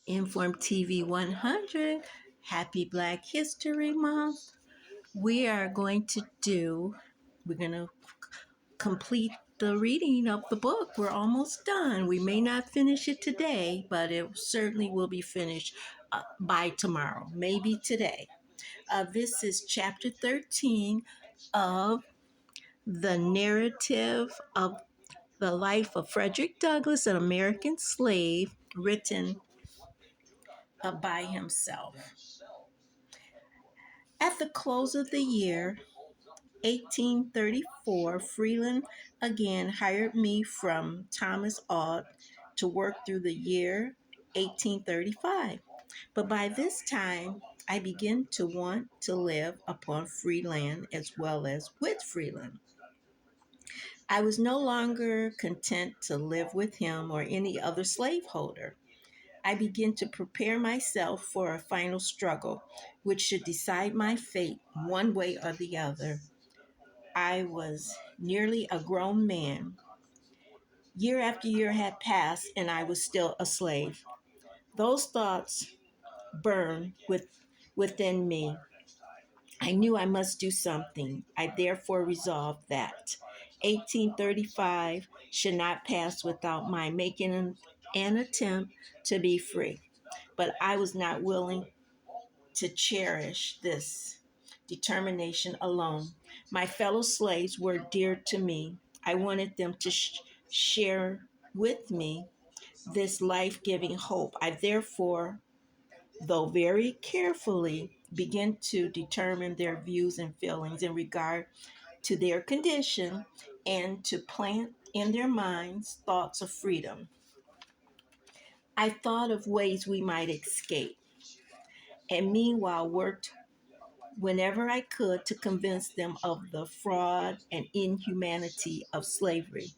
Inform TV 100. Happy Black History Month. We are going to we're going to complete the reading of the book. We're almost done. We may not finish it today, but it certainly will be finished by tomorrow, maybe today. This is chapter 13 of the narrative of the life of Frederick Douglass, an American slave, written by himself. At the close of the year 1834, Freeland again hired me from Thomas Aud to work through the year 1835. But by this time, I began to want to live upon free land as well as with Freeland. I was no longer content to live with him or any other slaveholder. I began to prepare myself for a final struggle, which should decide my fate one way or the other. I was nearly a grown man. Year after year had passed, and I was still a slave. Those thoughts burned within me. I knew I must do something. I therefore resolved that 1835 should not pass without my making an attempt to be free. But I was not willing to cherish this determination alone. My fellow slaves were dear to me. I wanted them to share with me this life giving hope. I therefore, though very carefully, began to determine their views and feelings in regard to their condition and to plant in their minds thoughts of freedom. I thought of ways we might escape, and meanwhile worked whenever I could to convince them of the fraud and inhumanity of slavery.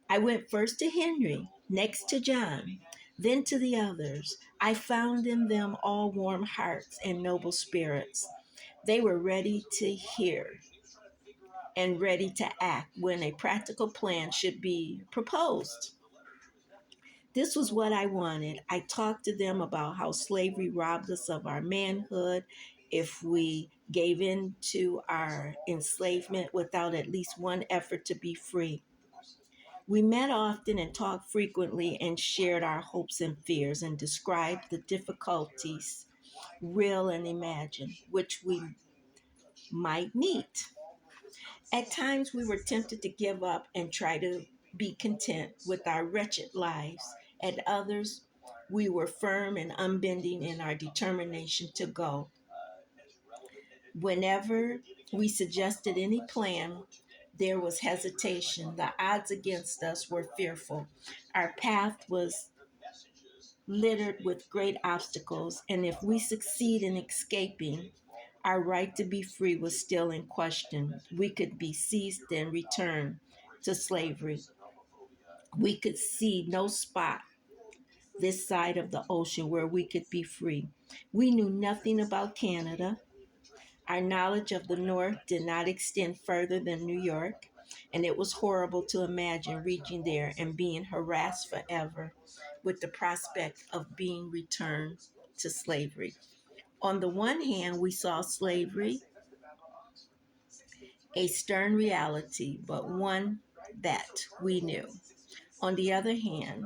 I went first to Henry, next to John, then to the others. I found in them all warm hearts and noble spirits. They were ready to hear and ready to act when a practical plan should be proposed. This was what I wanted. I talked to them about how slavery robbed us of our manhood if we gave in to our enslavement without at least one effort to be free. We met often and talked frequently and shared our hopes and fears and described the difficulties, real and imagined, which we might meet. At times, we were tempted to give up and try to be content with our wretched lives. At others, we were firm and unbending in our determination to go. Whenever we suggested any plan, there was hesitation. The odds against us were fearful. Our path was littered with great obstacles, and if we succeed in escaping, our right to be free was still in question. We could be seized and returned to slavery. We could see no spot this side of the ocean where we could be free. We knew nothing about Canada. Our knowledge of the North did not extend further than New York, and it was horrible to imagine reaching there and being harassed forever with the prospect of being returned to slavery. On the one hand, we saw slavery a stern reality, but one that we knew. On the other hand,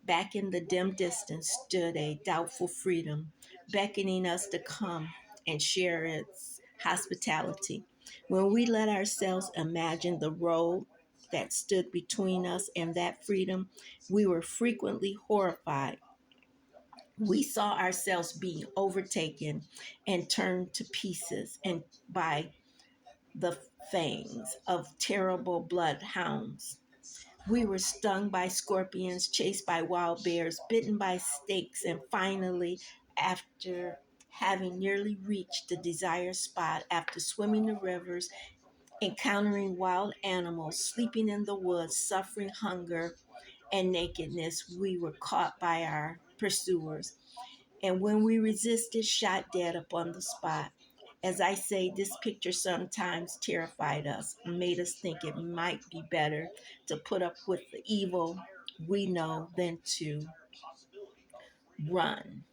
back in the dim distance stood a doubtful freedom, beckoning us to come and share its hospitality. When we let ourselves imagine the road that stood between us and that freedom, we were frequently horrified. We saw ourselves being overtaken and turned to pieces and by the fangs of terrible bloodhounds. We were stung by scorpions, chased by wild bears, bitten by snakes, and finally, after having nearly reached the desired spot, after swimming the rivers, encountering wild animals, sleeping in the woods, suffering hunger and nakedness, we were caught by our pursuers. And when we resisted, shot dead upon the spot. As I say, this picture sometimes terrified us and made us think it might be better to put up with the evil we know than to run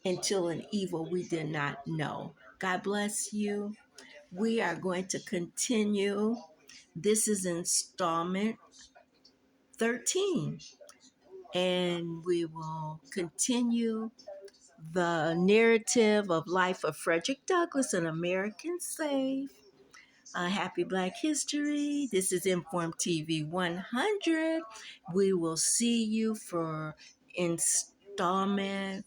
until an evil we did not know. God bless you. We are going to continue. This is installment 13, and we will continue the narrative of life of Frederick Douglass, an American slave. Happy Black History. This is Inform TV 100. We will see you for installment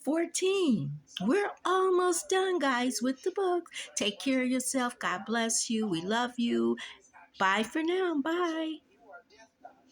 14. We're almost done, guys, with the book. Take care of yourself. God bless you. We love you. Bye for now. Bye.